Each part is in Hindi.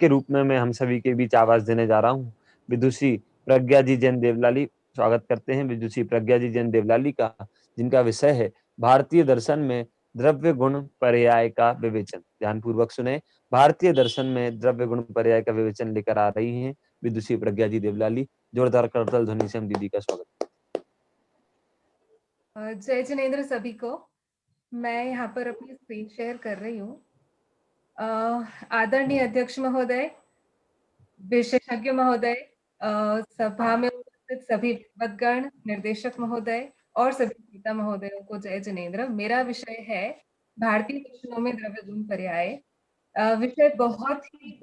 के रूप में मैं हम सभी के बीच आवाज देने जा रहा हूँ। विदुषी प्रज्ञा जी जैन देवलाली, स्वागत करते हैं विदुषी प्रज्ञा जी जैन देवलाली का, जिनका विषय है भारतीय दर्शन में द्रव्य गुण पर्याय का विवेचन। ध्यानपूर्वक सुने। भारतीय दर्शन में द्रव्य गुण पर्याय का विवेचन लेकर आ रही हैं विदुषी प्रज्ञा जी देवलाली। जोरदार करतल ध्वनि से हम दीदी का स्वागत। जय जिनेन्द्र सभी को। मैं यहाँ पर अपनी स्क्रीन शेयर कर रही हूँ। आदरणीय अध्यक्ष महोदय, विशेषज्ञ महोदय, सभा में उपस्थित सभी विद्वद्गण, निर्देशक महोदय और सभी पिता महोदयों को जय जिनेन्द्र। मेरा विषय है भारतीय दर्शनों में द्रव्य गुण पर्याय। विषय बहुत ही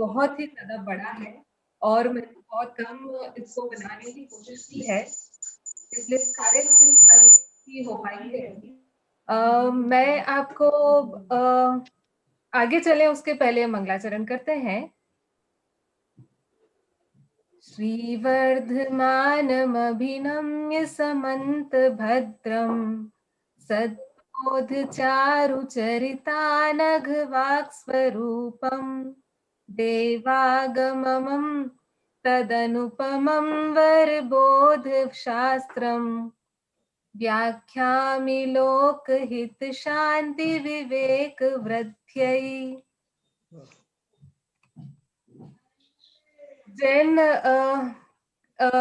ज्यादा बड़ा है और मैंने बहुत कम इसको बनाने की कोशिश की है, इसलिए सारे सिर्फ संकेत ही हो पाएंगे अभी। मैं आपको आगे चले उसके पहले मंगलाचरण करते हैं। श्रीवर्धमानमभिनम्य समन्त भद्रम सद्बोध चारुचरितानघवाक्स्वरूपम देवागममं तदनुपमं वरबोध शास्त्रम् व्याख्यामि लोकहित शांति विवेक वृद्ध्यै। जैन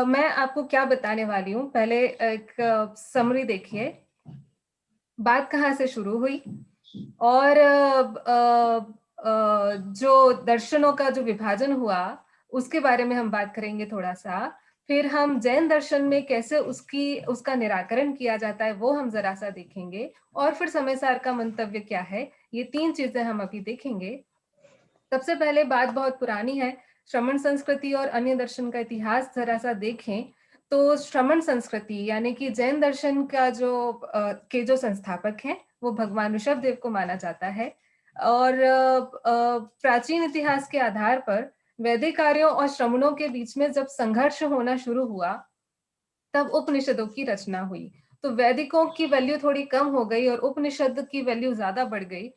मैं आपको क्या बताने वाली हूँ, पहले एक समरी देखिए। बात कहाँ से शुरू हुई और जो दर्शनों का जो विभाजन हुआ उसके बारे में हम बात करेंगे थोड़ा सा। फिर हम जैन दर्शन में कैसे उसका निराकरण किया जाता है वो हम जरा सा देखेंगे, और फिर समय सार का मंतव्य क्या है, ये 3 चीजें हम अभी देखेंगे। सबसे पहले बात बहुत पुरानी है, श्रमण संस्कृति और अन्य दर्शन का इतिहास जरा सा देखें तो श्रमण संस्कृति यानी कि जैन दर्शन का जो संस्थापक हैं वो भगवान ऋषभदेव को माना जाता है। और प्राचीन इतिहास के आधार पर वैदिक कार्यों और श्रमणों के बीच में जब संघर्ष होना शुरू हुआ तब उपनिषदों की रचना हुई। तो वैदिकों की वैल्यू थोड़ी कम हो गई और उपनिषद की वैल्यू ज्यादा बढ़ गई।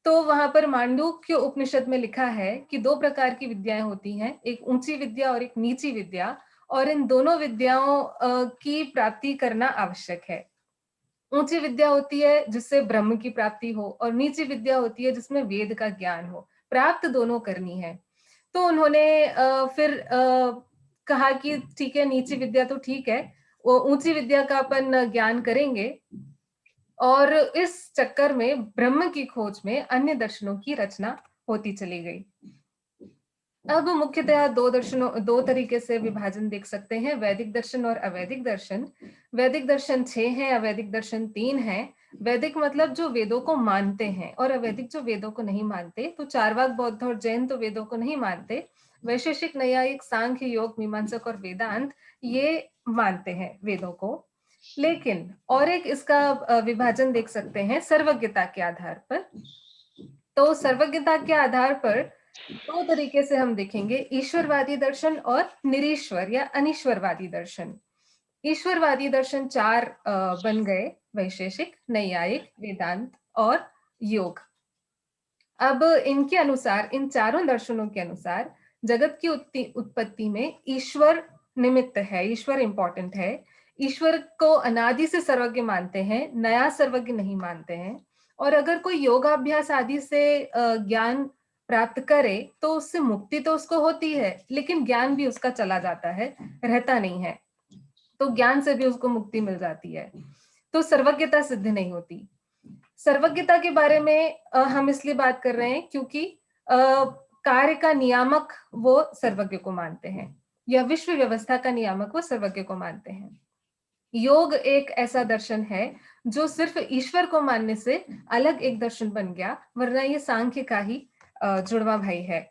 तो वहां पर मांडूक्य उपनिषद में लिखा है कि 2 प्रकार की विद्याएं होती हैं, एक ऊंची विद्या और एक नीची विद्या, और इन दोनों विद्याओं की प्राप्ति करना आवश्यक है। ऊंची विद्या होती है जिससे ब्रह्म की प्राप्ति हो और नीची विद्या होती है जिसमें वेद का ज्ञान हो। प्राप्त दोनों करनी है। तो उन्होंने फिर कहा कि ठीक है, नीची विद्या तो ठीक है, वो ऊंची विद्या का अपन ज्ञान करेंगे। और इस चक्कर में ब्रह्म की खोज में अन्य दर्शनों की रचना होती चली गई। अब मुख्यतः 2 तरीके से विभाजन देख सकते हैं, वैदिक दर्शन और अवैदिक दर्शन। वैदिक दर्शन 6 हैं, अवैदिक दर्शन 3 हैं। वैदिक मतलब जो वेदों को मानते हैं, और अवैदिक जो वेदों को नहीं मानते। तो चारवाक, बौद्ध और जैन तो वेदों को नहीं मानते। वैशेषिक, न्यायिक, सांख्य, योग, मीमांसक और वेदांत ये मानते हैं वेदों को। लेकिन और एक इसका विभाजन देख सकते हैं सर्वज्ञता के आधार पर। तो सर्वज्ञता के आधार पर 2 तरीके से हम देखेंगे, ईश्वरवादी दर्शन और निरीश्वर या अनीश्वरवादी दर्शन। ईश्वरवादी दर्शन 4 बन गए, वैशेषिक, नैयायिक, वेदांत और योग। अब इनके अनुसार, इन चारों दर्शनों के अनुसार जगत की उत्पत्ति में ईश्वर निमित्त है, ईश्वर इंपॉर्टेंट है। ईश्वर को अनादि से सर्वज्ञ मानते हैं, नया सर्वज्ञ नहीं मानते हैं। और अगर कोई योगाभ्यास आदि से ज्ञान प्राप्त करे तो उससे मुक्ति तो उसको होती है, लेकिन ज्ञान भी उसका चला जाता है, रहता नहीं है। तो ज्ञान से भी उसको मुक्ति मिल जाती है, तो सर्वज्ञता सिद्ध नहीं होती। सर्वज्ञता के बारे में हम इसलिए बात कर रहे हैं क्योंकि कार्य का नियामक वो सर्वज्ञ को मानते हैं, या विश्व व्यवस्था का नियामक वो सर्वज्ञ को मानते हैं। योग एक ऐसा दर्शन है जो सिर्फ ईश्वर को मानने से अलग एक दर्शन बन गया, वरना ये सांख्य का ही जुड़वा भाई है।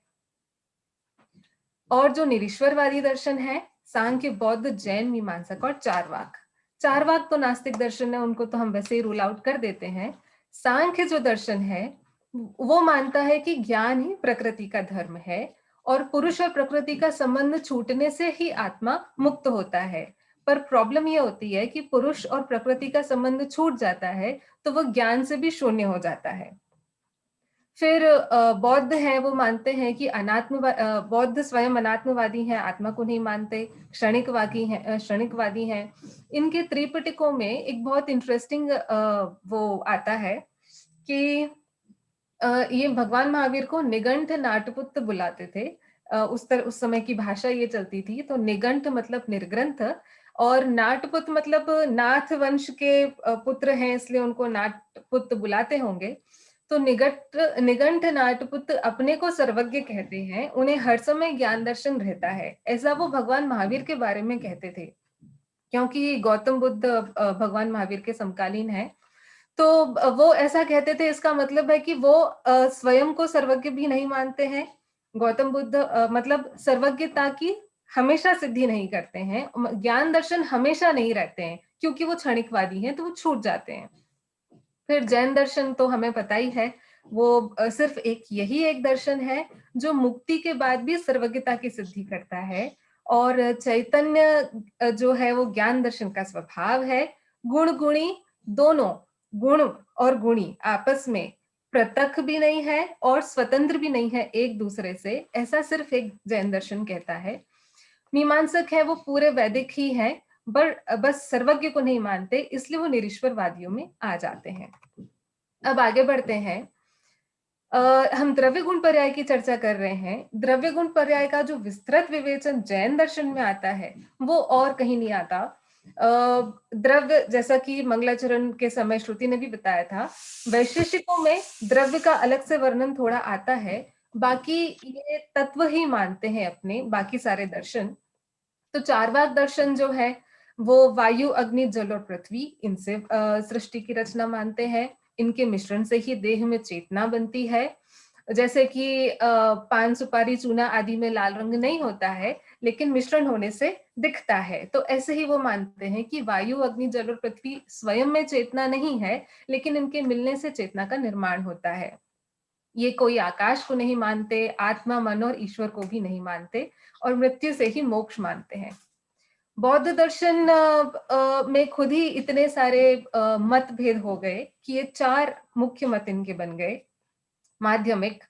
और जो निरीश्वरवादी दर्शन है, सांख्य, बौद्ध, जैन, मीमांसक और चारवाक। चारवाक तो नास्तिक दर्शन है, उनको तो हम वैसे ही रूल आउट कर देते हैं। सांख्य जो दर्शन है वो मानता है कि ज्ञान ही प्रकृति का धर्म है, और पुरुष और प्रकृति का संबंध छूटने से ही आत्मा मुक्त होता है। पर प्रॉब्लम ये होती है कि पुरुष और प्रकृति का संबंध छूट जाता है तो वह ज्ञान से भी शून्य हो जाता है। फिर बौद्ध हैं, वो मानते हैं कि बौद्ध स्वयं अनात्मवादी हैं, आत्मा को नहीं मानते, क्षणिकवादी हैं। इनके त्रिपिटकों में एक बहुत इंटरेस्टिंग वो आता है कि ये भगवान महावीर को निगंठ नाटपुत्र बुलाते थे। उस समय की भाषा ये चलती थी। तो निगंठ मतलब निर्ग्रंथ, और नाटपुत्र मतलब नाथ वंश के पुत्र हैं, इसलिए उनको नाटपुत्र बुलाते होंगे। तो निगंठ नाटपुत्र अपने को सर्वज्ञ कहते हैं, उन्हें हर समय ज्ञान दर्शन रहता है, ऐसा वो भगवान महावीर के बारे में कहते थे, क्योंकि गौतम बुद्ध भगवान महावीर के समकालीन है। तो वो ऐसा कहते थे, इसका मतलब है कि वो स्वयं को सर्वज्ञ भी नहीं मानते हैं। गौतम बुद्ध मतलब सर्वज्ञता की हमेशा सिद्धि नहीं करते हैं, ज्ञान दर्शन हमेशा नहीं रहते हैं, क्योंकि वो क्षणिकवादी हैं, तो वो छूट जाते हैं। फिर जैन दर्शन तो हमें पता ही है, वो सिर्फ यही एक दर्शन है जो मुक्ति के बाद भी सर्वज्ञता की सिद्धि करता है। और चैतन्य जो है वो ज्ञान दर्शन का स्वभाव है। गुण गुणी दोनों, गुण और गुणी आपस में पृथक भी नहीं है और स्वतंत्र भी नहीं है एक दूसरे से, ऐसा सिर्फ एक जैन दर्शन कहता है। मीमांसक है वो पूरे वैदिक ही है, बस सर्वज्ञ को नहीं मानते, इसलिए वो निरीश्वरवादियों में आ जाते हैं। अब आगे बढ़ते हैं। हम द्रव्य गुण पर्याय की चर्चा कर रहे हैं। द्रव्य गुण पर्याय का जो विस्तृत विवेचन जैन दर्शन में आता है, वो और कहीं नहीं आता। द्रव्य, जैसा कि मंगलाचरण के समय श्रुति ने भी बताया था, वैशेषिकों में द्रव्य का अलग से वर्णन थोड़ा आता है, बाकी ये तत्व ही मानते हैं अपने बाकी सारे दर्शन। तो चारवाक दर्शन जो है वो वायु, अग्नि, जल और पृथ्वी, इनसे सृष्टि की रचना मानते हैं। इनके मिश्रण से ही देह में चेतना बनती है। जैसे कि पान, सुपारी, चूना आदि में लाल रंग नहीं होता है, लेकिन मिश्रण होने से दिखता है। तो ऐसे ही वो मानते हैं कि वायु, अग्नि, जल और पृथ्वी स्वयं में चेतना नहीं है, लेकिन इनके मिलने से चेतना का निर्माण होता है। ये कोई आकाश को नहीं मानते, आत्मा, मन और ईश्वर को भी नहीं मानते, और मृत्यु से ही मोक्ष मानते हैं। बौद्ध दर्शन में खुद ही इतने सारे मतभेद हो गए कि ये 4 मुख्य मत इनके बन गए। माध्यमिक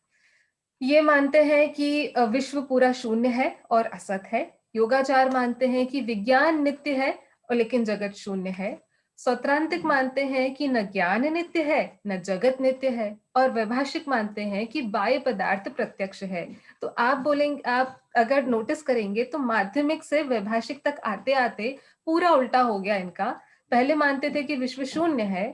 ये मानते हैं कि विश्व पूरा शून्य है और असत है। योगाचार मानते हैं कि विज्ञान नित्य है और लेकिन जगत शून्य है। सौत्रांतिक मानते हैं कि न ज्ञान नित्य है न जगत नित्य है। और वैभाषिक मानते हैं कि बाह्य पदार्थ प्रत्यक्ष है। तो आप बोलेंगे, आप अगर नोटिस करेंगे तो माध्यमिक से वैभाषिक तक आते आते पूरा उल्टा हो गया इनका। पहले मानते थे कि विश्व शून्य है,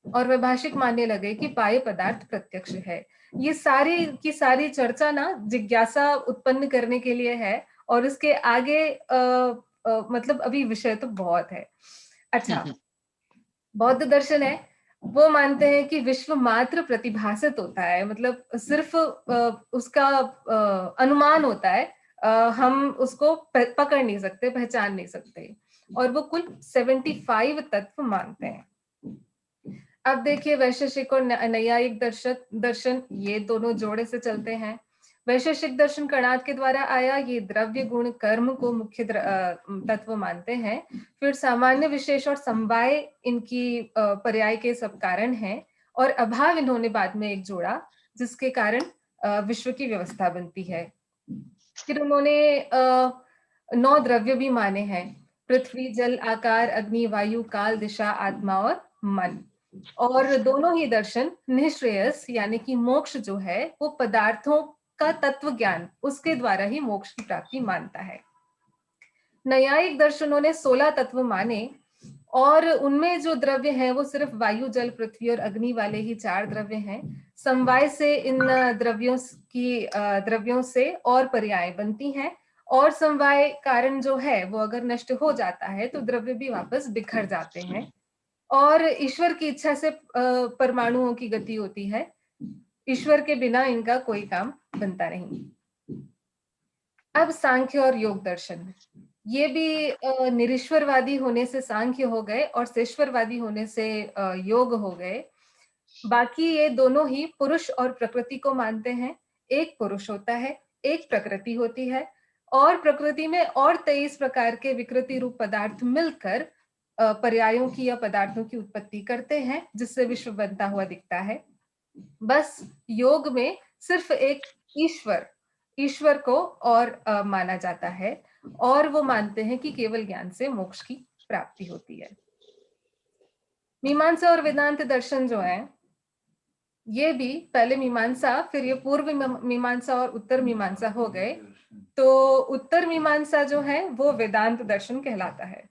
और वैभाषिक मानने लगे कि बाह्य पदार्थ प्रत्यक्ष है। ये सारी की सारी चर्चा ना जिज्ञासा उत्पन्न करने के लिए है, और उसके आगे मतलब अभी विषय तो बहुत है। अच्छा, बौद्ध दर्शन है, वो मानते हैं कि विश्व मात्र प्रतिभासित होता है, मतलब सिर्फ उसका अनुमान होता है, हम उसको पकड़ नहीं सकते, पहचान नहीं सकते। और वो कुल 75 तत्व मानते हैं। अब देखिए, वैशेषिक और नैयायिक दर्शन ये दोनों जोड़े से चलते हैं। वैशेषिक दर्शन कणाद के द्वारा आया, ये द्रव्य, गुण, कर्म को मुख्य तत्व मानते हैं। फिर सामान्य, विशेष और समवाय इनकी पर्याय के सब कारण हैं, और अभाव इन्होंने बाद में एक जोड़ा, जिसके कारण विश्व की व्यवस्था बनती है। फिर उन्होंने 9 द्रव्य भी माने हैं: पृथ्वी, जल, आकार, अग्नि, वायु, काल, दिशा, आत्मा और मन। और दोनों ही दर्शन निःश्रेयस यानी कि मोक्ष जो है वो पदार्थों का तत्व ज्ञान, उसके द्वारा ही मोक्ष की प्राप्ति मानता है। न्यायिक दर्शनों ने 16 तत्व माने, और उनमें जो द्रव्य हैं वो सिर्फ वायु, जल, पृथ्वी और अग्नि वाले ही 4 द्रव्य हैं। समवाय से इन द्रव्यों से और पर्याय बनती हैं, और समवाय कारण जो है वो अगर नष्ट हो जाता है तो द्रव्य भी वापस बिखर जाते हैं। और ईश्वर की इच्छा से परमाणुओं की गति होती है। ईश्वर के बिना इनका कोई काम बनता नहीं। अब सांख्य और योग दर्शन, ये भी निरीश्वरवादी होने से सांख्य हो गए और सेश्वरवादी होने से योग हो गए। बाकी ये दोनों ही पुरुष और प्रकृति को मानते हैं। एक पुरुष होता है, एक प्रकृति होती है, और प्रकृति में और 23 प्रकार के विकृति रूप पदार्थ मिलकर पर्यायों की या पदार्थों की उत्पत्ति करते हैं, जिससे विश्व बनता हुआ दिखता है। बस योग में सिर्फ एक ईश्वर को और माना जाता है, और वो मानते हैं कि केवल ज्ञान से मोक्ष की प्राप्ति होती है। मीमांसा और वेदांत दर्शन जो है, ये भी पहले मीमांसा, फिर ये पूर्व मीमांसा और उत्तर मीमांसा हो गए। तो उत्तर मीमांसा जो है वो वेदांत दर्शन कहलाता है।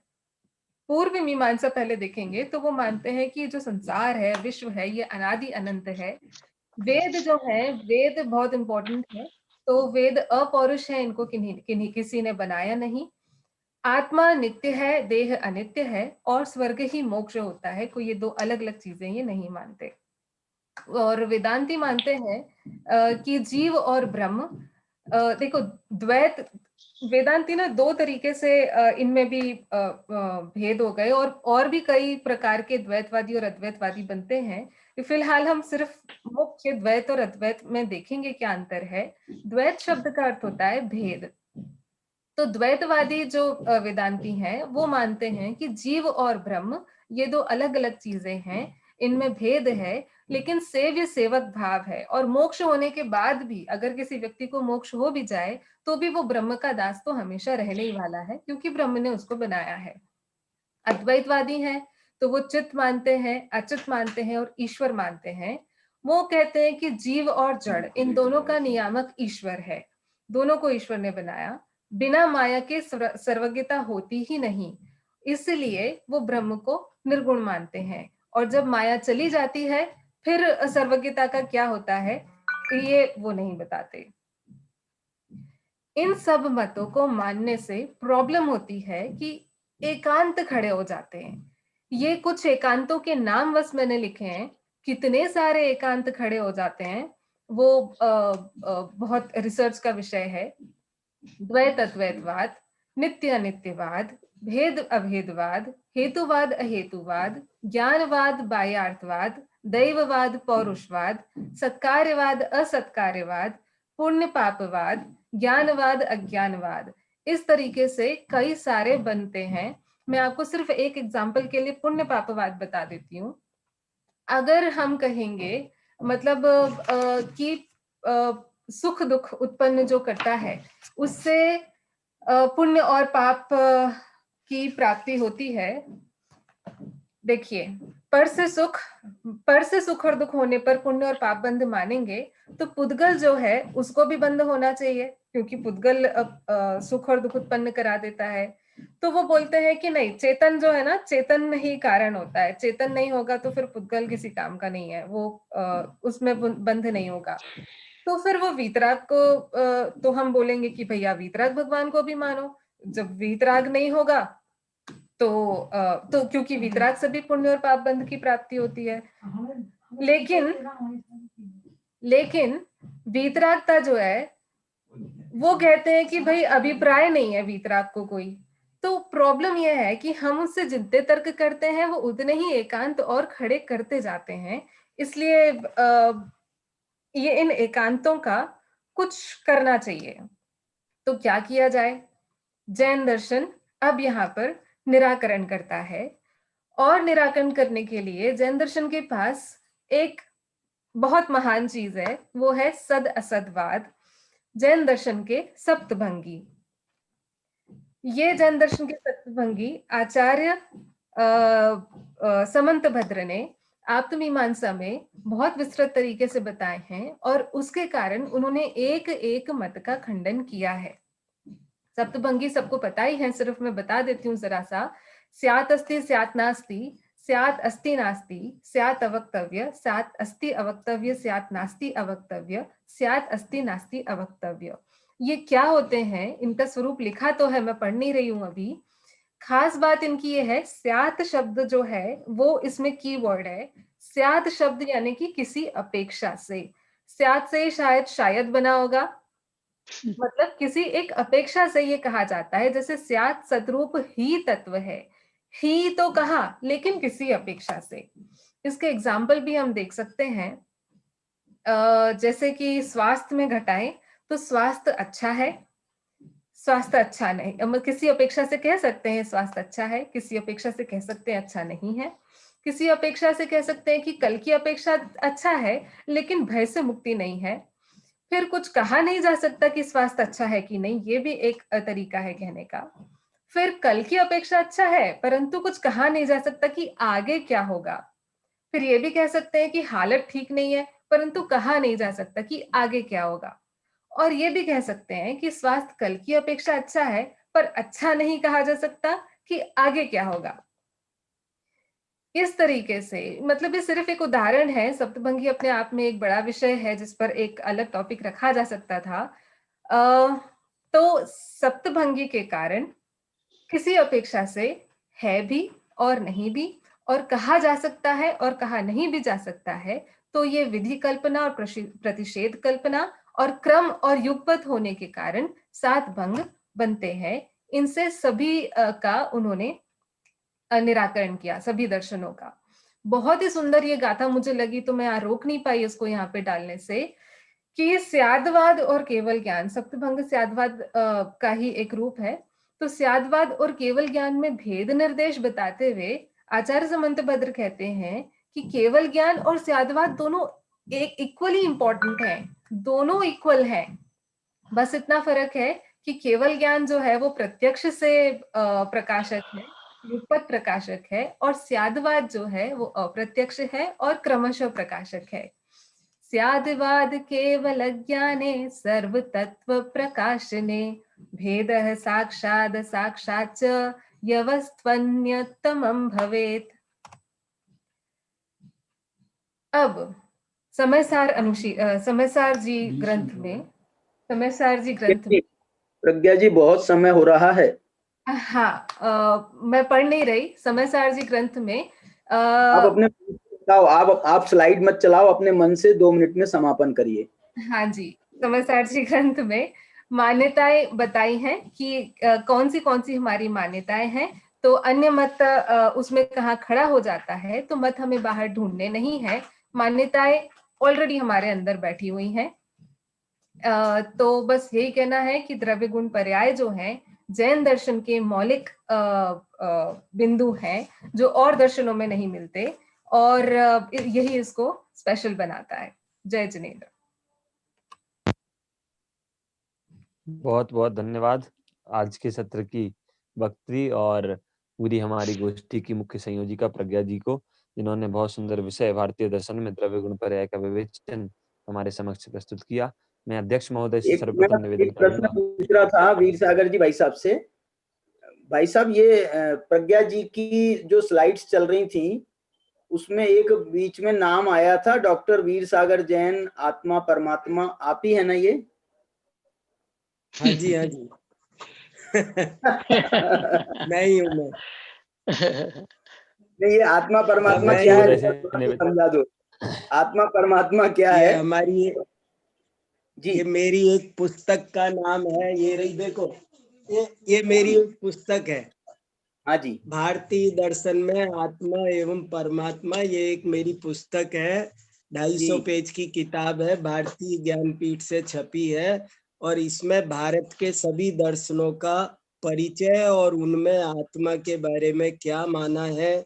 पूर्व मीमांसा पहले देखेंगे तो वो मानते हैं कि जो संसार है, विश्व है, ये अनादि अनंत है। वेद जो है, वेद बहुत इंपॉर्टेंट है। तो वेद अपौरुष है, इनको किसी ने बनाया नहीं। आत्मा नित्य है, देह अनित्य है, और स्वर्ग ही मोक्ष होता है। कोई ये दो अलग अलग चीजें ये नहीं मानते। और वेदांती मानते हैं कि जीव और ब्रह्म, देखो द्वैत, वेदांती ना दो तरीके से इनमें भी भेद हो गए, और भी कई प्रकार के द्वैतवादी और अद्वैतवादी बनते हैं। फिलहाल हम सिर्फ मुख्य द्वैत और अद्वैत में देखेंगे क्या अंतर है। द्वैत शब्द का अर्थ होता है भेद। तो द्वैतवादी जो वेदांती हैं वो मानते हैं कि जीव और ब्रह्म ये दो अलग अलग चीजें हैं, इनमें भेद है, लेकिन सेव्य सेवक भाव है। और मोक्ष होने के बाद भी अगर किसी व्यक्ति को मोक्ष हो भी जाए तो भी वो ब्रह्म का दास तो हमेशा रहने ही वाला है, क्योंकि ब्रह्म ने उसको बनाया है। अद्वैतवादी हैं तो वो चित्त मानते हैं, अचित मानते हैं और ईश्वर मानते हैं। वो कहते हैं कि जीव और जड़ इन दोनों का नियामक ईश्वर है, दोनों को ईश्वर ने बनाया। बिना माया के सर्वज्ञता होती ही नहीं, इसलिए वो ब्रह्म को निर्गुण मानते हैं। और जब माया चली जाती है फिर सर्वज्ञता का क्या होता है ये वो नहीं बताते। इन सब मतों को मानने से प्रॉब्लम होती है कि एकांत खड़े हो जाते हैं। ये कुछ एकांतों के नाम बस मैंने लिखे हैं, कितने सारे एकांत खड़े हो जाते हैं वो बहुत रिसर्च का विषय है। द्वैत अद्वैतवाद, नित्य अनित्यवाद, भेद अभेदवाद, हेतुवाद अहेतुवाद, ज्ञानवाद बाह्यार्थवाद, दैववाद पौरुषवाद, सत्कार्यवाद असत्कार्यवाद, पुण्य पापवाद, ज्ञानवाद अज्ञानवाद, इस तरीके से कई सारे बनते हैं। मैं आपको सिर्फ एक एग्जाम्पल के लिए पुण्य पापवाद बता देती हूँ। अगर हम कहेंगे मतलब कि सुख दुख उत्पन्न जो करता है उससे पुण्य और पाप की प्राप्ति होती है। देखिए, पर से सुख और दुख होने पर पुण्य और पाप बंध मानेंगे तो पुद्गल जो है उसको भी बंध होना चाहिए, क्योंकि पुद्गल सुख और दुख उत्पन्न करा देता है। तो वो बोलते हैं कि नहीं, चेतन जो है ना, चेतन ही कारण होता है, चेतन नहीं होगा तो फिर पुद्गल किसी काम का नहीं है, वो उसमें बंध नहीं होगा। तो फिर वो वीतराग को तो हम बोलेंगे कि भैया वीतराग भगवान को भी मानो। जब वीतराग नहीं होगा तो क्योंकि वीतराग से भी पुण्य और पाप बंध की प्राप्ति होती है। लेकिन वीतरागता जो है वो कहते हैं कि भाई अभिप्राय नहीं है वीतराग को कोई। तो प्रॉब्लम यह है कि हम उससे जितने तर्क करते हैं वो उतने ही एकांत और खड़े करते जाते हैं। इसलिए ये इन एकांतों का कुछ करना चाहिए। तो क्या किया जाए? जैन दर्शन अब यहाँ पर निराकरण करता है, और निराकरण करने के लिए जैन दर्शन के पास एक बहुत महान चीज है, वो है सद असदवाद, जैन दर्शन के सप्तभंगी। ये जैन दर्शन के सप्तभंगी आचार्य समंतभद्र ने आत्ममीमांसा में बहुत विस्तृत तरीके से बताए हैं, और उसके कारण उन्होंने एक एक मत का खंडन किया है। सप्तभंगी सबको पता ही है, सिर्फ मैं बता देती हूँ जरा सा। स्यात् अस्ति स्यात् नास्ति, स्यात् अस्ति नास्ति, स्यात् अवक्तव्य, स्यात् अस्ति अवक्तव्य, स्यात् नास्ति अवक्तव्य, स्यात् अस्ति नास्ति अवक्तव्य। ये क्या होते हैं, इनका स्वरूप लिखा तो है, मैं पढ़ नहीं रही हूं अभी। खास बात इनकी ये है, स्यात् शब्द जो है वो इसमें कीवर्ड है। स्यात् शब्द यानी कि किसी अपेक्षा से, स्यात् से शायद बना होगा, मतलब किसी एक अपेक्षा से ये कहा जाता है। जैसे स्यात् सतरूप ही तत्व है, ही तो कहा लेकिन किसी अपेक्षा से। इसके एग्जाम्पल भी हम देख सकते हैं। जैसे कि स्वास्थ्य में घटाएं तो स्वास्थ्य अच्छा है, स्वास्थ्य अच्छा नहीं, किसी अपेक्षा से कह सकते हैं स्वास्थ्य अच्छा है, किसी अपेक्षा से कह सकते हैं अच्छा नहीं है। किसी अपेक्षा से कह सकते हैं कि कल की अपेक्षा अच्छा है, लेकिन भय से मुक्ति नहीं है। फिर कुछ कहा नहीं जा सकता कि स्वास्थ्य अच्छा है कि नहीं, ये भी एक तरीका है कहने का। फिर कल की अपेक्षा अच्छा है, परंतु कुछ कहा नहीं जा सकता कि आगे क्या होगा। फिर ये भी कह सकते हैं कि हालत ठीक नहीं है, परंतु कहा नहीं जा सकता कि आगे क्या होगा। और ये भी कह सकते हैं कि स्वास्थ्य कल की अपेक्षा अच्छा है, पर अच्छा नहीं कहा जा सकता कि आगे क्या होगा। इस तरीके से, मतलब ये सिर्फ एक उदाहरण है, सप्तभंगी अपने आप में एक बड़ा विषय है जिस पर एक अलग टॉपिक रखा जा सकता था। तो सप्तभंगी के कारण किसी अपेक्षा से है भी और नहीं भी, और कहा जा सकता है और कहा नहीं भी जा सकता है। तो ये विधि कल्पना और प्रतिषेध कल्पना और क्रम और युगपत होने के कारण 7 भंग बनते हैं। इनसे सभी का उन्होंने निराकरण किया, सभी दर्शनों का। बहुत ही सुंदर ये गाथा मुझे लगी, तो मैं रोक नहीं पाई इसको यहाँ पे डालने से, कि स्यादवाद और केवल ज्ञान, सप्तभंग स्यादवाद का ही एक रूप है। तो स्यादवाद और केवल ज्ञान में भेद निर्देश बताते हुए आचार्य समंतभद्र कहते हैं कि केवल ज्ञान और स्यादवाद दोनों एक इक्वली इंपॉर्टेंट हैं, दोनों इक्वल हैं। बस इतना फर्क है कि केवल ज्ञान जो है वो प्रत्यक्ष से प्रकाशक है, युगपत प्रकाशक है, और स्यादवाद जो है वो अप्रत्यक्ष है और क्रमशः प्रकाशक है। स्यादवाद केवल ज्ञाने सर्व तत्व प्रकाशने भेदः साक्षाद साक्षाच्च यवस्त्वन्यतमं भवेत्। अब समयसार जी ग्रंथ में, समयसार जी ग्रंथ में, प्रज्ञा जी बहुत समय हो रहा है। हाँ, मैं पढ़ नहीं रही। समयसार जी ग्रंथ में आप अपने बताओ, आप स्लाइड मत चलाओ, अपने मन से 2 मिनट में समापन करिए। हाँ जी, समयसार जी ग्रंथ में मान्यताएं बताई हैं कि कौन सी हमारी मान्यताएं हैं। तो अन्य मत उसमें कहाँ खड़ा हो जाता है, तो मत हमें बाहर ढूंढने नहीं है, मान्यताएं ऑलरेडी हमारे अंदर बैठी हुई हैं। तो बस यही कहना है कि द्रव्य गुण पर्याय जो हैं जैन दर्शन के मौलिक बिंदु हैं, जो और दर्शनों में नहीं मिलते, और यही इसको स्पेशल बनाता है। जय जिनेन्द्र। बहुत बहुत धन्यवाद आज के सत्र की वक्त्री और पूरी हमारी गोष्ठी की मुख्य संयोजिका प्रज्ञा जी को, जिन्होंने बहुत सुंदर विषय भारतीय दर्शन में द्रव्य गुण पर्याय का विवेचन हमारे समक्ष प्रस्तुत किया। मैं अध्यक्ष महोदय से सर्वप्रथम निवेदन एक प्रश्न करूंगा। पूछ रहा था वीर सागर जी भाई साहब से। भाई साहब, ये प्रज्ञा जी की जो स्लाइड्स चल रही थी उसमें एक बीच में नाम आया था, डॉक्टर वीर सागर जैन, आत्मा परमात्मा, आप ही है ना ये? हाँ जी, हाँ जी। नहीं हूँ मैं। नहीं, ये आत्मा परमात्मा मैं क्या है, निवेदन समझा दो। आत्मा परमात्मा क्या ये है हमारी जी? ये मेरी एक पुस्तक का नाम है, ये रही देखो, ये मेरी एक पुस्तक है। हाँ जी। भारतीय दर्शन में आत्मा एवं परमात्मा, ये एक मेरी पुस्तक है। 250 पेज की किताब है, भारतीय ज्ञानपीठ से छपी है, और इसमें भारत के सभी दर्शनों का परिचय और उनमें आत्मा के बारे में क्या माना है,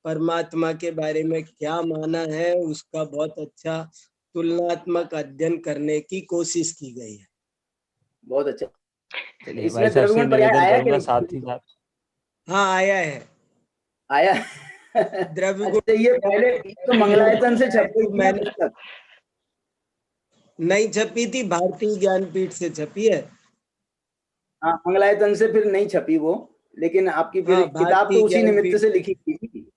परमात्मा के बारे में क्या माना है, उसका बहुत अच्छा तुलनात्मक अध्ययन करने की कोशिश की गई है। बहुत अच्छा। चलिए भाई इसमें साहब से द्रव्यगुण पर्याय निवेदन आया कि करूंगा नहीं? साथ ही साथ। हाँ, आया है आया। द्रव्यगुण। अच्छा, ये पहले तो मंगलायतन से छप गई थी मैंने पुस्तक? नहीं छपी थी, भारतीय ज्ञानपीठ से छपी है। हाँ, मंगलायतन से फिर नहीं छपी वो, लेकिन आपकी फिर हाँ, किताब तो भारतीय उसी निमित्त ज्ञानपीठ। से लिखी थी।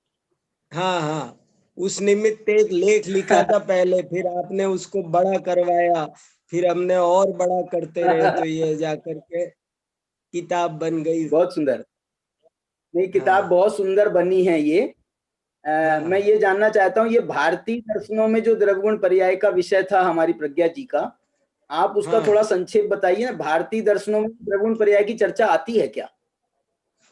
हाँ हाँ, उस निमित्त एक लेख लिखा था पहले, फिर आपने उसको बड़ा करवाया, फिर हमने और बड़ा करते रहे, तो ये जाकर के किताब बन गई। बहुत सुंदर। नहीं, किताब हाँ बहुत सुंदर बनी है ये। हाँ मैं ये जानना चाहता हूँ, ये भारतीय दर्शनों में जो द्रव्यगुण पर्याय का विषय था हमारी प्रज्ञा जी का, आप उसका हाँ थोड़ा संक्षेप बताइए ना। भारतीय दर्शनों में द्रव्यगुण पर्याय की चर्चा आती है क्या?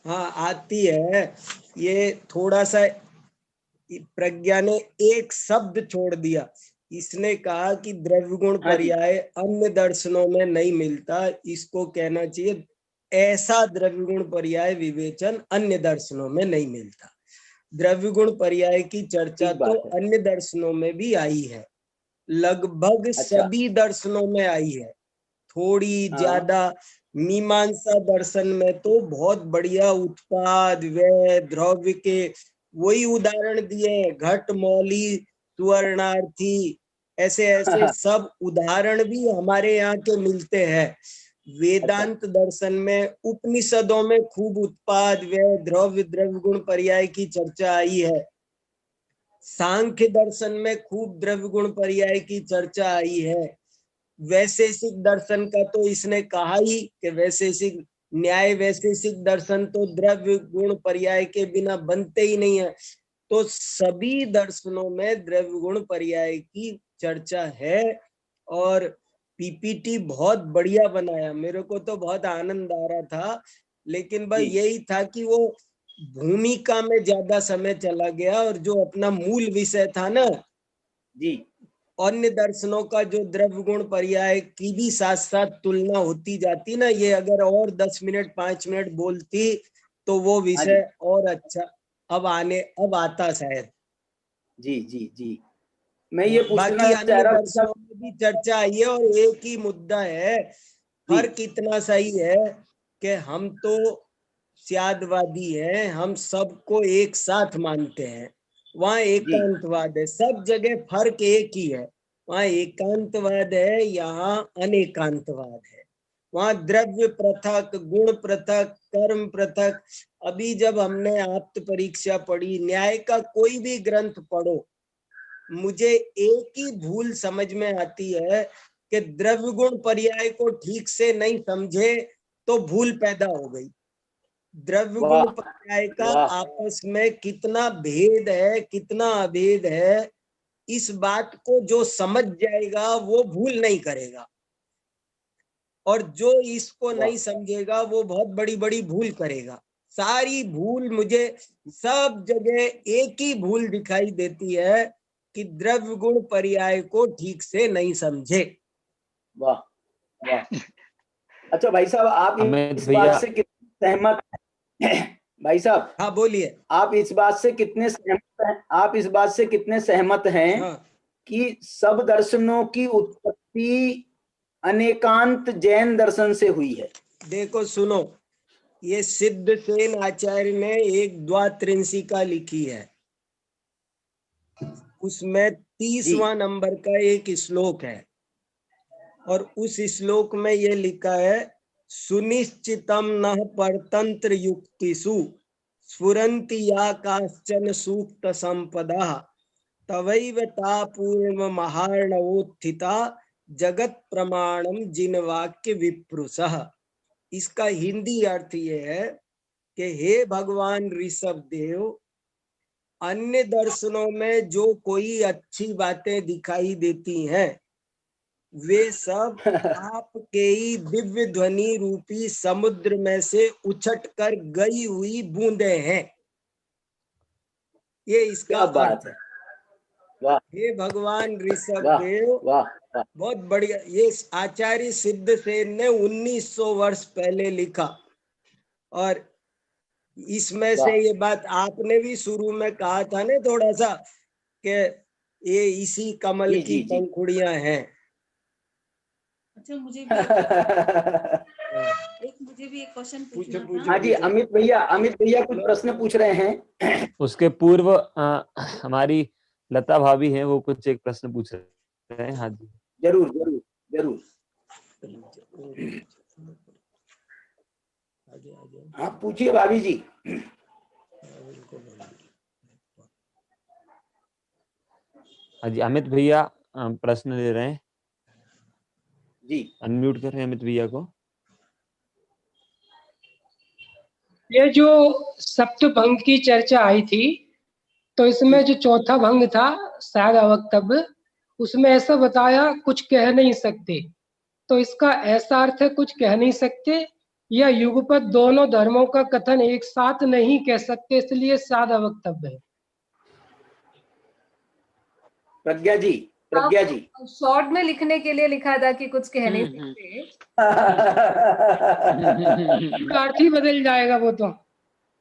हाँ, आती है। ये थोड़ा सा प्रज्ञा ने एक शब्द छोड़ दिया, इसने कहा कि द्रव्य गुण हाँ जी। पर्याय अन्य दर्शनों में नहीं मिलता, इसको कहना चाहिए ऐसा द्रव्य गुण पर्याय विवेचन अन्य दर्शनों में नहीं मिलता। द्रव्य गुण पर्याय की चर्चा ठीक बात तो है। अन्य दर्शनों में भी आई है, लगभग अच्छा। सभी दर्शनों में आई है, थोड़ी हाँ। ज्यादा मीमांसा दर्शन में तो बहुत बढ़िया उत्पाद व्यय द्रव्य के वही उदाहरण दिए, घट मौली सुवर्णार्थी, ऐसे ऐसे सब उदाहरण भी हमारे यहाँ के मिलते हैं। वेदांत दर्शन में उपनिषदों में खूब उत्पाद व्यय द्रव्य द्रव्य गुण पर्याय की चर्चा आई है, सांख्य दर्शन में खूब द्रव्य गुण पर्याय की चर्चा आई है, वैशेषिक दर्शन का तो इसने कहा ही कि वैशेषिक न्याय वैशेषिक दर्शन तो द्रव्य गुण पर्याय के बिना बनते ही नहीं है। तो सभी दर्शनों में द्रव्य गुण पर्याय की चर्चा है और पीपीटी बहुत बढ़िया बनाया, मेरे को तो बहुत आनंद आ रहा था, लेकिन बस यही था कि वो भूमिका में ज्यादा समय चला गया और जो अपना मूल विषय था ना जी, अन्य दर्शनों का जो द्रव्य गुण पर्याय की भी साथ साथ तुलना होती जाती ना, ये अगर और 10 मिनट 5 मिनट बोलती तो वो विषय और अच्छा अब आता शायद। जी जी जी, मैं ये पूछना बाकी चाह अन्य रहा था। दर्शनों में भी चर्चा आई है और एक ही मुद्दा है, फर्क इतना सही है कि हम तो स्यादवादी हैं, हम सबको एक साथ मानते हैं, वहाँ एकांतवाद है, सब जगह फर्क एक ही है, वहाँ एकांतवाद है, यहाँ अनेकांतवाद है, वहाँ द्रव्य पृथक गुण पृथक कर्म पृथक। अभी जब हमने आप्त परीक्षा पढ़ी, न्याय का कोई भी ग्रंथ पढ़ो, मुझे एक ही भूल समझ में आती है कि द्रव्य गुण पर्याय को ठीक से नहीं समझे तो भूल पैदा हो गई। द्रव्य गुण पर्याय का आपस में कितना भेद है कितना अभेद है, इस बात को जो समझ जाएगा वो भूल नहीं करेगा, और जो इसको नहीं समझेगा वो बहुत बड़ी बड़ी भूल करेगा। सारी भूल मुझे सब जगह एक ही भूल दिखाई देती है कि द्रव्य गुण पर्याय को ठीक से नहीं समझे। वाह वाह। अच्छा भाई साहब, आप इस बात से कितने सहमत हैं? भाई साहब, हाँ बोलिए। आप इस बात से कितने सहमत हैं? आप इस बात से कितने सहमत हैं हाँ। कि सब दर्शनों की उत्पत्ति अनेकांत जैन दर्शन से हुई है? देखो सुनो, ये सिद्धसेन आचार्य ने एक द्वात्रिंशिका लिखी है, उसमें 30वां नंबर का एक श्लोक है, और उस श्लोक में ये लिखा है, सुनिश्चितम न परतंत्र युक्तिषु स्फुरन्ति या काश्चन सूक्त संपदा तवैव ता पूर्व महार्णवोत्थिता जगत प्रमाणम जिन वाक्य विप्रुषः। इसका हिंदी अर्थ ये है कि हे भगवान ऋषभ देव, अन्य दर्शनों में जो कोई अच्छी बातें दिखाई देती हैं वे सब आपके ही दिव्य ध्वनि रूपी समुद्र में से उछट कर गई हुई बूंदे हैं। ये इसका अर्थ है। वाह। हे भगवान ऋषभ देव, वाह। बहुत बढ़िया। ये आचार्य सिद्धसेन ने 1900 वर्ष पहले लिखा, और इसमें से ये बात आपने भी शुरू में कहा था ना थोड़ा सा कि ये इसी कमल की पंखुड़ियां हैं। अच्छा, मुझे भी एक क्वेश्चन पूछना था। हाँ जी, अमित भैया कुछ प्रश्न पूछ रहे हैं। उसके पूर्व हमारी लता भाभी हैं, वो कुछ एक प्रश्न पूछ रहे हैं। हाँ जी, जरूर जरूर जरूर, आप पूछिए भाभी जी। हाँ जी, अमित भैया प्रश्न ले रहे हैं जी। अनम्यूट कर रहे हैं अमित भैया को। ये जो सप्त भंग की चर्चा आई थी, तो इसमें जो चौथा भंग था शायद अवक्तव्य, उसमें ऐसा बताया कुछ कह नहीं सकते, तो इसका ऐसा अर्थ है कुछ कह नहीं सकते, या युगपत दोनों धर्मों का कथन एक साथ नहीं कह सकते, इसलिए शायद अवक्तव्य है। प्रज्ञा जी शॉर्ट में लिखने के लिए लिखा था कि कुछ कह नहीं सकते। अर्थ ही बदल जाएगा वो तो।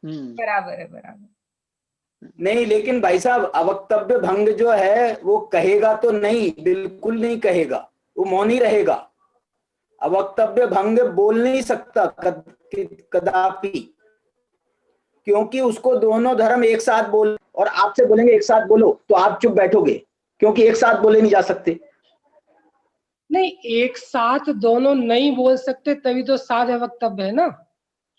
बराबर है, बराबर। नहीं, लेकिन भाई साहब अवक्तव्य भंग जो है वो कहेगा तो नहीं, बिल्कुल नहीं कहेगा, वो मौन ही रहेगा। अवक्तव्य भंग बोल नहीं सकता कदापि, क्योंकि उसको दोनों धर्म एक साथ बोल, और आपसे बोलेंगे एक साथ बोलो तो आप चुप बैठोगे, क्योंकि एक साथ बोले नहीं जा सकते। नहीं, एक साथ दोनों नहीं बोल सकते, तभी तो साध वक्तव्य है ना।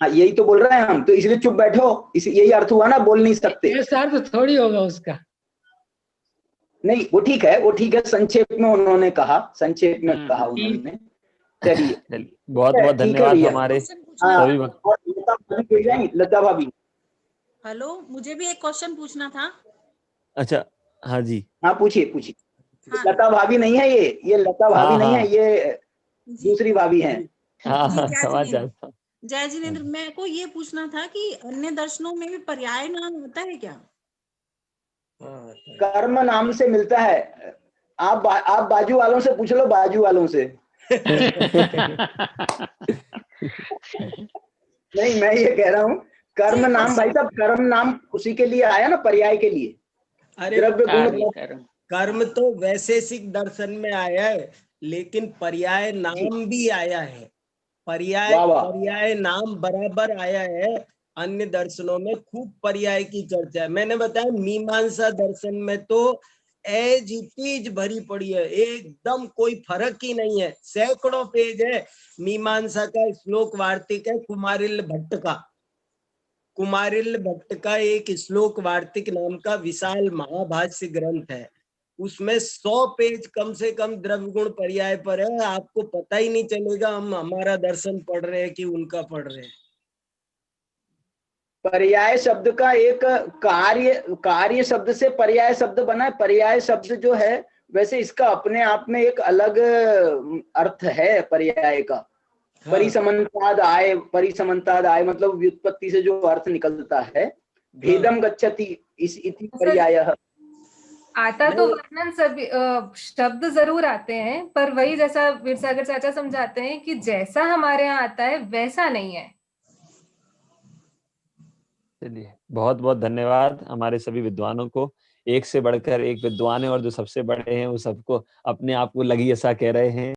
हाँ, यही तो बोल रहे हैं हम, तो इसलिए चुप बैठो, यही अर्थ हुआ ना, बोल नहीं सकते। ऐसा अर्थ थोड़ी होगा उसका। नहीं, वो ठीक है, वो ठीक है, संक्षेप में उन्होंने कहा, संक्षेप में कहा उन्होंने। चलिए, बहुत बहुत ठीक है धन्यवाद भैया। हमारे क्वेश्चन पूछना हाँ, सभी और लता भाभी कोई जाएंगी, लता भाभी। हेलो, मुझे भी एक क्वेश्चन पूछना था। अच्छा, हाँ जी, हाँ, पूछिए पूछिए। हाँ लता भाभी नहीं है ये लता भाभी नहीं है, ये जी दूसरी भाभी हैं। हाँ जी, हाँ, जय समझ जिनेंद्र। जाता हूँ। जय जिनेंद्र, मेरे को ये पूछना था कि अन्य दर्शनों में भी पर्याय नाम होता है क्या? कर्म नाम से मिलता है। आप बाजू वालों से पूछ लो, बाजू वालों से। नहीं, मैं ये कह रहा हूँ, कर्म जी, नाम भाई साहब, कर्म नाम उसी के लिए आया ना, पर्याय के लिए। अरे द्रव्य गुण कर्म तो वैशेषिक दर्शन में आया है, लेकिन पर्याय नाम भी आया है। वाह वाह। पर्याय नाम बराबर आया है। अन्य दर्शनों में खूब पर्याय की चर्चा है। मैंने बताया मीमांसा दर्शन में तो एज इट इज भरी पड़ी है, एकदम कोई फर्क ही नहीं है। सैकड़ों पेज है। मीमांसा का श्लोक वार्तिक है कुमारिल भट्ट का। कुमारिल भट्ट का एक श्लोक वार्तिक नाम का विशाल महाभाष्य ग्रंथ है। उसमें 100 पेज कम से कम द्रव्य गुण पर्याय पर है। आपको पता ही नहीं चलेगा हम हमारा दर्शन पढ़ रहे हैं कि उनका पढ़ रहे हैं। पर्याय शब्द का एक कार्य शब्द से पर्याय शब्द बना है। पर्याय शब्द जो है, वैसे इसका अपने आप में एक अलग अर्थ है पर्याय का। हाँ। परिसमन्ताद आय मतलब व्युत्पत्ति से जो अर्थ निकलता है, भेदम गच्छति इति पर्यायः। आता तो वर्णन सभी शब्द जरूर आते हैं, पर वही जैसा वीरसागर चाचा समझाते हैं कि जैसा हमारे यहाँ आता है वैसा नहीं है। चलिए, बहुत बहुत धन्यवाद हमारे सभी विद्वानों को। एक से बढ़कर एक विद्वान है, और जो सबसे बड़े हैं वो सबको अपने आप को लगी ऐसा कह रहे हैं।